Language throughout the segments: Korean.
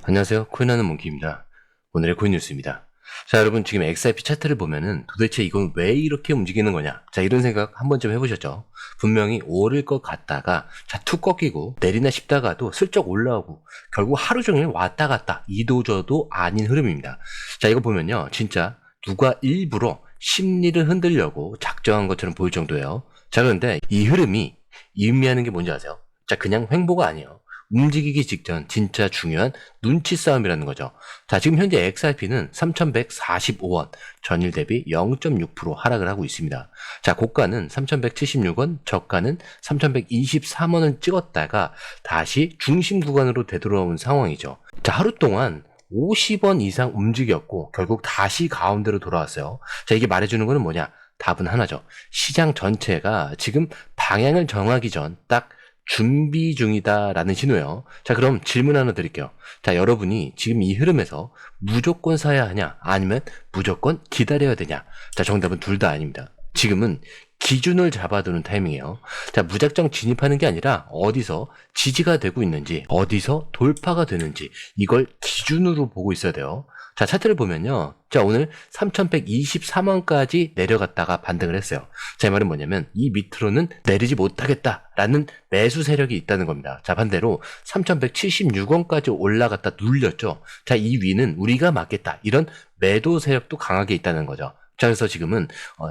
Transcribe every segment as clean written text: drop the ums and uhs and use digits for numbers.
안녕하세요. 코인하는 몽키입니다. 오늘의 코인 뉴스입니다. 자, 여러분 지금 XRP 차트를 보면은 도대체 이건 왜 이렇게 움직이는 거냐? 자, 이런 생각 한 번쯤 해보셨죠? 분명히 오를 것 같다가 툭 꺾이고 내리나 싶다가도 슬쩍 올라오고 결국 하루 종일 왔다 갔다 이도저도 아닌 흐름입니다. 자, 이거 보면요. 진짜 누가 일부러 심리를 흔들려고 작정한 것처럼 보일 정도예요. 자, 그런데 이 흐름이 의미하는 게 뭔지 아세요? 자, 그냥 횡보가 아니에요. 움직이기 직전 진짜 중요한 눈치 싸움이라는 거죠. 자, 지금 현재 XRP는 3,145원, 전일 대비 0.6% 하락을 하고 있습니다. 자, 고가는 3,176원, 저가는 3,123원을 찍었다가 다시 중심 구간으로 되돌아온 상황이죠. 자, 하루 동안 50원 이상 움직였고 결국 다시 가운데로 돌아왔어요. 자, 이게 말해주는 거는 뭐냐? 답은 하나죠. 시장 전체가 지금 방향을 정하기 전 딱 준비 중이다라는 신호예요. 자, 그럼 질문 하나 드릴게요. 자, 여러분이 지금 이 흐름에서 무조건 사야 하냐? 아니면 무조건 기다려야 되냐? 자, 정답은 둘 다 아닙니다. 지금은 기준을 잡아두는 타이밍이에요. 자, 무작정 진입하는 게 아니라 어디서 지지가 되고 있는지, 어디서 돌파가 되는지 이걸 기준으로 보고 있어야 돼요. 자, 차트를 보면요. 자, 오늘 3,123원까지 내려갔다가 반등을 했어요. 자, 이 말은 뭐냐면 이 밑으로는 내리지 못하겠다라는 매수 세력이 있다는 겁니다. 자, 반대로 3,176원까지 올라갔다 눌렸죠. 자, 이 위는 우리가 맞겠다. 이런 매도 세력도 강하게 있다는 거죠. 자, 그래서 지금은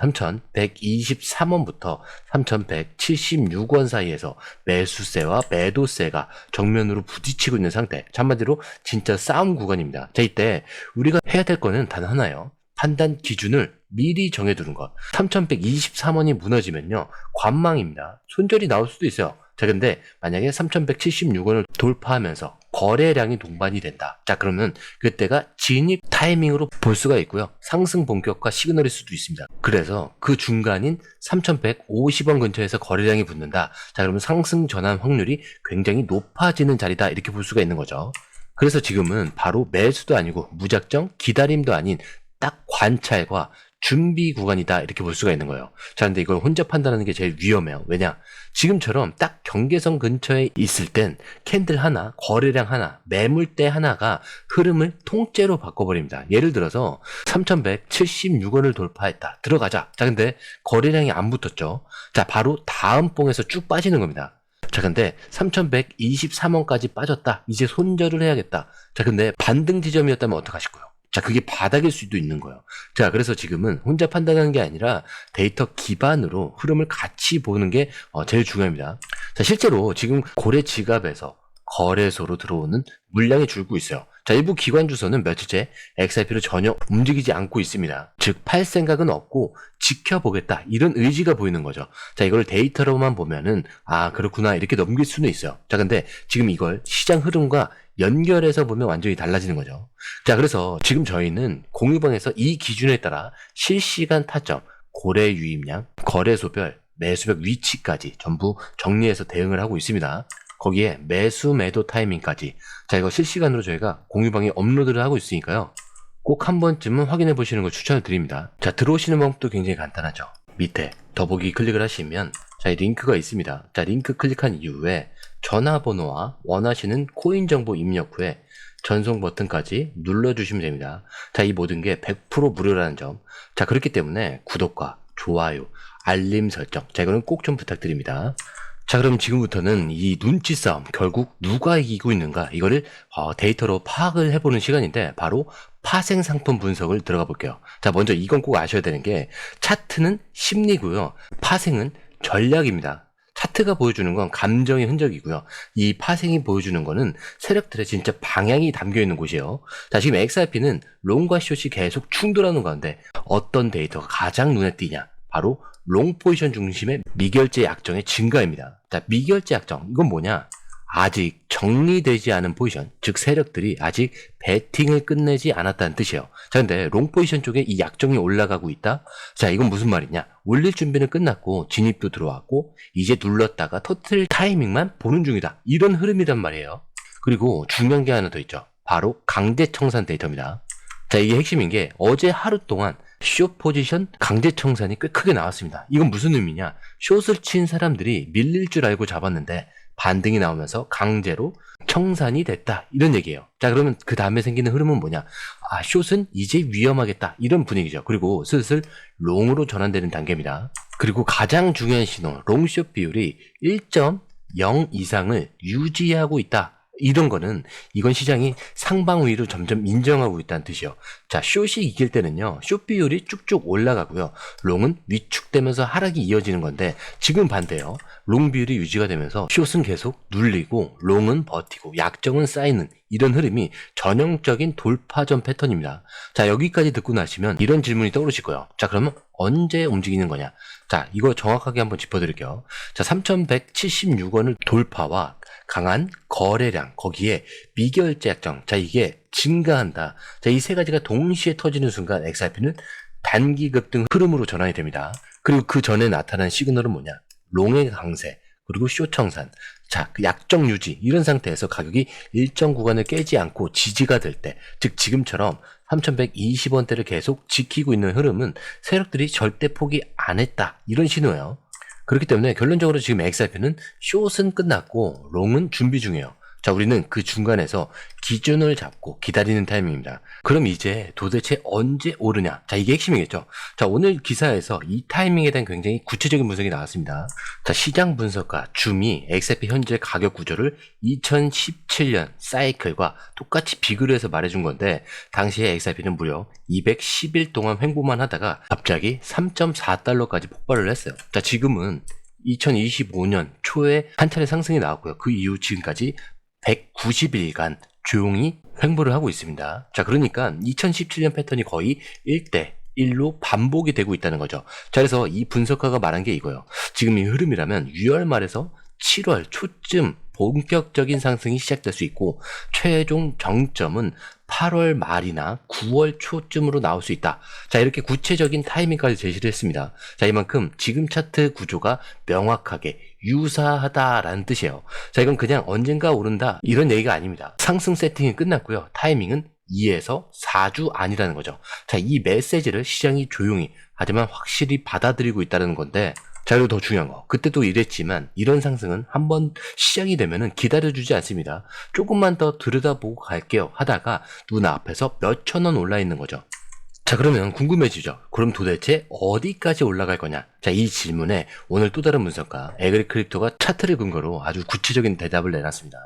3,123원부터 3,176원 사이에서 매수세와 매도세가 정면으로 부딪히고 있는 상태. 한마디로 진짜 싸움 구간입니다. 자, 이때 우리가 해야 될 거는 단 하나예요. 판단 기준을 미리 정해두는 것. 3,123원이 무너지면요, 관망입니다. 손절이 나올 수도 있어요. 자, 근데 만약에 3,176원을 돌파하면서 거래량이 동반이 된다. 자, 그러면 그때가 진입 타이밍으로 볼 수가 있고요. 상승 본격화 시그널일 수도 있습니다. 그래서 그 중간인 3,150원 근처에서 거래량이 붙는다. 자, 그러면 상승 전환 확률이 굉장히 높아지는 자리다. 이렇게 볼 수가 있는 거죠. 그래서 지금은 바로 매수도 아니고 무작정 기다림도 아닌 딱 관찰과 준비 구간이다, 이렇게 볼 수가 있는 거예요. 자, 근데 이걸 혼자 판단하는 게 제일 위험해요. 왜냐? 지금처럼 딱 경계선 근처에 있을 땐 캔들 하나, 거래량 하나, 매물대 하나가 흐름을 통째로 바꿔버립니다. 예를 들어서 3,176원을 돌파했다. 들어가자. 자, 근데 거래량이 안 붙었죠. 자, 바로 다음 봉에서 쭉 빠지는 겁니다. 자, 근데 3,123원까지 빠졌다. 이제 손절을 해야겠다. 자, 근데 반등 지점이었다면 어떡하실 거예요? 자, 그게 바닥일 수도 있는 거예요. 자, 그래서 지금은 혼자 판단하는 게 아니라 데이터 기반으로 흐름을 같이 보는 게 제일 중요합니다. 자, 실제로 지금 고래 지갑에서 거래소로 들어오는 물량이 줄고 있어요. 자, 일부 기관 주소는 며칠째 XRP로 전혀 움직이지 않고 있습니다. 즉, 팔 생각은 없고 지켜보겠다, 이런 의지가 보이는 거죠. 자, 이걸 데이터로만 보면은 아, 그렇구나, 이렇게 넘길 수는 있어요. 자, 근데 지금 이걸 시장 흐름과 연결해서 보면 완전히 달라지는 거죠. 자, 그래서 지금 저희는 공유방에서 이 기준에 따라 실시간 타점, 고래 유입량, 거래소별, 매수별 위치까지 전부 정리해서 대응을 하고 있습니다. 거기에 매수 매도 타이밍까지. 자, 이거 실시간으로 저희가 공유방에 업로드를 하고 있으니까요, 꼭 한 번쯤은 확인해 보시는 걸 추천을 드립니다. 자, 들어오시는 방법도 굉장히 간단하죠. 밑에 더보기 클릭을 하시면 자, 이 링크가 있습니다. 자, 링크 클릭한 이후에 전화번호와 원하시는 코인 정보 입력 후에 전송 버튼까지 눌러주시면 됩니다. 자, 이 모든 게 100% 무료라는 점. 자, 그렇기 때문에 구독과 좋아요, 알림 설정, 자, 이거는 꼭 좀 부탁드립니다. 자, 그럼 지금부터는 이 눈치 싸움, 결국 누가 이기고 있는가, 이거를 데이터로 파악을 해보는 시간인데, 바로 파생 상품 분석을 들어가 볼게요. 자, 먼저 이건 꼭 아셔야 되는 게 차트는 심리고요, 파생은 전략입니다. 차트가 보여주는 건 감정의 흔적이고요, 이 파생이 보여주는 거는 세력들의 진짜 방향이 담겨 있는 곳이에요. 자, 지금 XRP는 롱과 숏이 계속 충돌하는 가운데 어떤 데이터가 가장 눈에 띄냐? 바로 롱 포지션 중심의 미결제 약정의 증가입니다. 자, 미결제 약정, 이건 뭐냐? 아직 정리되지 않은 포지션, 즉 세력들이 아직 베팅을 끝내지 않았다는 뜻이에요. 자, 근데 롱 포지션 쪽에 이 약정이 올라가고 있다? 자, 이건 무슨 말이냐? 올릴 준비는 끝났고 진입도 들어왔고 이제 눌렀다가 터트릴 타이밍만 보는 중이다, 이런 흐름이란 말이에요. 그리고 중요한 게 하나 더 있죠. 바로 강제 청산 데이터입니다. 자, 이게 핵심인 게 어제 하루 동안 숏 포지션 강제 청산이 꽤 크게 나왔습니다. 이건 무슨 의미냐? 숏을 친 사람들이 밀릴 줄 알고 잡았는데 반등이 나오면서 강제로 청산이 됐다. 이런 얘기예요. 자, 그러면 그 다음에 생기는 흐름은 뭐냐? 아, 숏은 이제 위험하겠다. 이런 분위기죠. 그리고 슬슬 롱으로 전환되는 단계입니다. 그리고 가장 중요한 신호, 롱숏 비율이 1.0 이상을 유지하고 있다. 이런 거는 이건 시장이 상방위로 점점 인정하고 있다는 뜻이요. 자, 숏이 이길 때는요, 숏 비율이 쭉쭉 올라가고요. 롱은 위축되면서 하락이 이어지는 건데 지금 반대요. 롱 비율이 유지가 되면서 숏은 계속 눌리고 롱은 버티고 약정은 쌓이는 이런 흐름이 전형적인 돌파전 패턴입니다. 자, 여기까지 듣고 나시면 이런 질문이 떠오르실 거예요. 자, 그러면 언제 움직이는 거냐? 자, 이거 정확하게 한번 짚어드릴게요. 자, 3176원을 돌파와 강한 거래량, 거기에 미결제 약정, 자, 이게 증가한다. 자, 이 세 가지가 동시에 터지는 순간 XRP는 단기 급등 흐름으로 전환이 됩니다. 그리고 그 전에 나타난 시그널은 뭐냐? 롱의 강세, 그리고 숏 청산. 자, 그 약정 유지, 이런 상태에서 가격이 일정 구간을 깨지 않고 지지가 될 때, 즉 지금처럼 3120원대를 계속 지키고 있는 흐름은 세력들이 절대 포기 안 했다. 이런 신호예요. 그렇기 때문에 결론적으로 지금 XRP는 숏은 끝났고 롱은 준비 중이에요. 자, 우리는 그 중간에서 기준을 잡고 기다리는 타이밍입니다. 그럼 이제 도대체 언제 오르냐? 자, 이게 핵심이겠죠. 자, 오늘 기사에서 이 타이밍에 대한 굉장히 구체적인 분석이 나왔습니다. 자, 시장 분석가 줌이 XRP 현재 가격 구조를 2017년 사이클과 똑같이 비교를 해서 말해준 건데, 당시에 XRP는 무려 210일 동안 횡보만 하다가 갑자기 3.4달러까지 폭발을 했어요. 자, 지금은 2025년 초에 한 차례 상승이 나왔고요. 그 이후 지금까지 190일간 조용히 횡보를 하고 있습니다. 자, 그러니까 2017년 패턴이 거의 1대 1로 반복이 되고 있다는 거죠. 자, 그래서 이 분석가가 말한 게 이거예요. 지금 이 흐름이라면 6월 말에서 7월 초쯤 본격적인 상승이 시작될 수 있고, 최종 정점은 8월 말이나 9월 초쯤으로 나올 수 있다. 자, 이렇게 구체적인 타이밍까지 제시를 했습니다. 자, 이만큼 지금 차트 구조가 명확하게 유사하다라는 뜻이에요. 자, 이건 그냥 언젠가 오른다 이런 얘기가 아닙니다. 상승 세팅이 끝났고요. 타이밍은 2에서 4주 아니라는 거죠. 자, 이 메시지를 시장이 조용히 하지만 확실히 받아들이고 있다는 건데, 자, 그리고 더 중요한 거, 그때도 이랬지만 이런 상승은 한번 시작이 되면은 기다려주지 않습니다. 조금만 더 들여다보고 갈게요 하다가 눈앞에서 몇천 원 올라 있는 거죠. 자, 그러면 궁금해지죠. 그럼 도대체 어디까지 올라갈 거냐? 자, 이 질문에 오늘 또 다른 분석가 에그리크립토가 차트를 근거로 아주 구체적인 대답을 내놨습니다.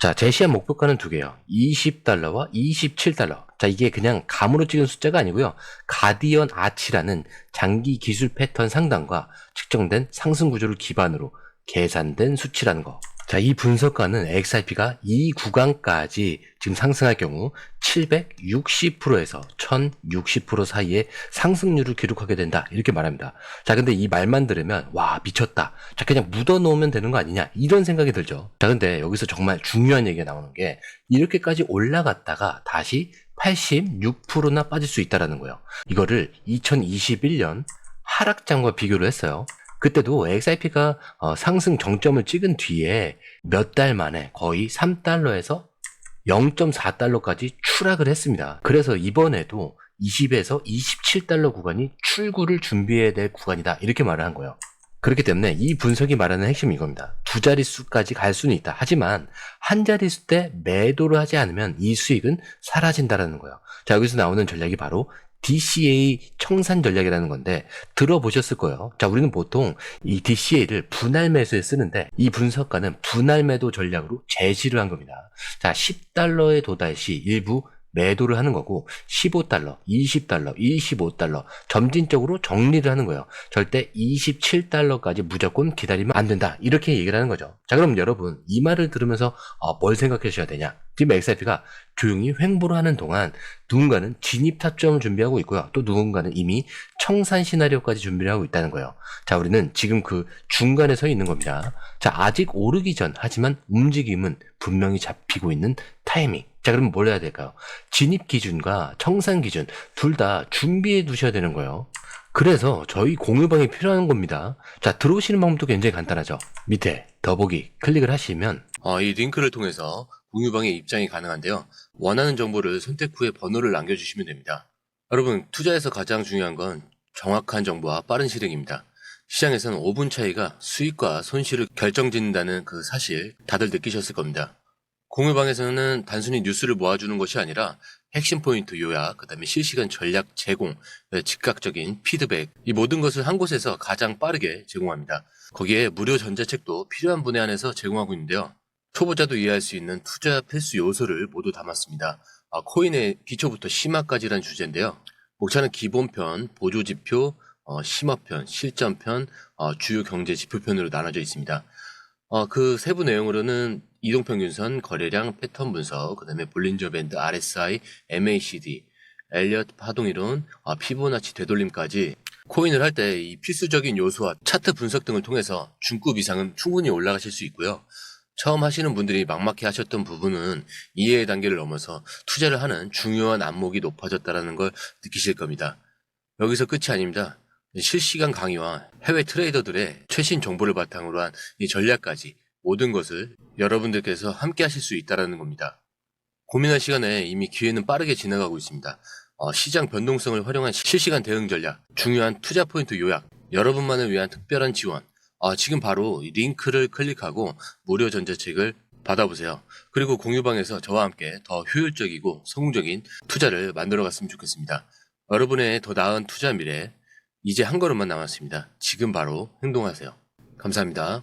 자, 제시한 목표가는 두 개요. 20달러와 27달러. 자, 이게 그냥 감으로 찍은 숫자가 아니고요. 가디언 아치라는 장기 기술 패턴 상단과 측정된 상승 구조를 기반으로 계산된 수치라는 거. 자, 이 분석가는 XRP가 이 구간까지 지금 상승할 경우 760%에서 1060% 사이의 상승률을 기록하게 된다, 이렇게 말합니다. 자, 근데 이 말만 들으면 와, 미쳤다. 자, 그냥 묻어놓으면 되는 거 아니냐, 이런 생각이 들죠. 자, 근데 여기서 정말 중요한 얘기가 나오는 게, 이렇게까지 올라갔다가 다시 86%나 빠질 수 있다는 거예요. 이거를 2021년 하락장과 비교를 했어요. 그때도 XRP가 상승 정점을 찍은 뒤에 몇 달 만에 거의 3달러에서 0.4달러까지 추락을 했습니다. 그래서 이번에도 20에서 27달러 구간이 출구를 준비해야 될 구간이다, 이렇게 말을 한 거예요. 그렇기 때문에 이 분석이 말하는 핵심이 이겁니다. 두 자릿수까지 갈 수는 있다. 하지만 한 자릿수 때 매도를 하지 않으면 이 수익은 사라진다는 거예요. 자, 여기서 나오는 전략이 바로 DCA 청산 전략이라는 건데 들어보셨을 거예요. 자, 우리는 보통 이 DCA를 분할 매수에 쓰는데 이 분석가는 분할 매도 전략으로 제시를 한 겁니다. 자, 10달러에 도달 시 일부 매도를 하는 거고, 15달러, 20달러, 25달러 점진적으로 정리를 하는 거예요. 절대 27달러까지 무조건 기다리면 안 된다, 이렇게 얘기를 하는 거죠. 자, 그럼 여러분 이 말을 들으면서 뭘 생각하셔야 되냐? 지금 XRP가 조용히 횡보를 하는 동안 누군가는 진입 타점을 준비하고 있고요. 또 누군가는 이미 청산 시나리오까지 준비를 하고 있다는 거예요. 자, 우리는 지금 그 중간에 서 있는 겁니다. 자, 아직 오르기 전, 하지만 움직임은 분명히 잡히고 있는 타이밍. 자, 그럼 뭘 해야 될까요? 진입 기준과 청산 기준 둘 다 준비해 두셔야 되는 거예요. 그래서 저희 공유방이 필요한 겁니다. 자, 들어오시는 방법도 굉장히 간단하죠. 밑에 더보기 클릭을 하시면 이 링크를 통해서 공유방에 입장이 가능한데요. 원하는 정보를 선택 후에 번호를 남겨주시면 됩니다. 여러분, 투자에서 가장 중요한 건 정확한 정보와 빠른 실행입니다. 시장에서는 5분 차이가 수익과 손실을 결정짓는다는 그 사실 다들 느끼셨을 겁니다. 공유방에서는 단순히 뉴스를 모아주는 것이 아니라 핵심 포인트 요약, 그 다음에 실시간 전략 제공, 즉각적인 피드백, 이 모든 것을 한 곳에서 가장 빠르게 제공합니다. 거기에 무료 전자책도 필요한 분야 안에서 제공하고 있는데요. 초보자도 이해할 수 있는 투자 필수 요소를 모두 담았습니다. 코인의 기초부터 심화까지란 주제인데요. 목차는 기본편, 보조지표, 심화편, 실전편, 주요 경제 지표편으로 나눠져 있습니다. 그 세부 내용으로는 이동평균선, 거래량, 패턴 분석, 그 다음에 볼린저 밴드, RSI, MACD, 엘리엇 파동이론, 피보나치 되돌림까지 코인을 할 때 이 필수적인 요소와 차트 분석 등을 통해서 중급 이상은 충분히 올라가실 수 있고요. 처음 하시는 분들이 막막해 하셨던 부분은 이해의 단계를 넘어서 투자를 하는 중요한 안목이 높아졌다는 걸 느끼실 겁니다. 여기서 끝이 아닙니다. 실시간 강의와 해외 트레이더들의 최신 정보를 바탕으로 한 이 전략까지 모든 것을 여러분들께서 함께 하실 수 있다는 겁니다. 고민할 시간에 이미 기회는 빠르게 지나가고 있습니다. 시장 변동성을 활용한 실시간 대응 전략, 중요한 투자 포인트 요약, 여러분만을 위한 특별한 지원, 지금 바로 이 링크를 클릭하고 무료 전자책을 받아보세요. 그리고 공유방에서 저와 함께 더 효율적이고 성공적인 투자를 만들어갔으면 좋겠습니다. 여러분의 더 나은 투자 미래, 이제 한 걸음만 남았습니다. 지금 바로 행동하세요. 감사합니다.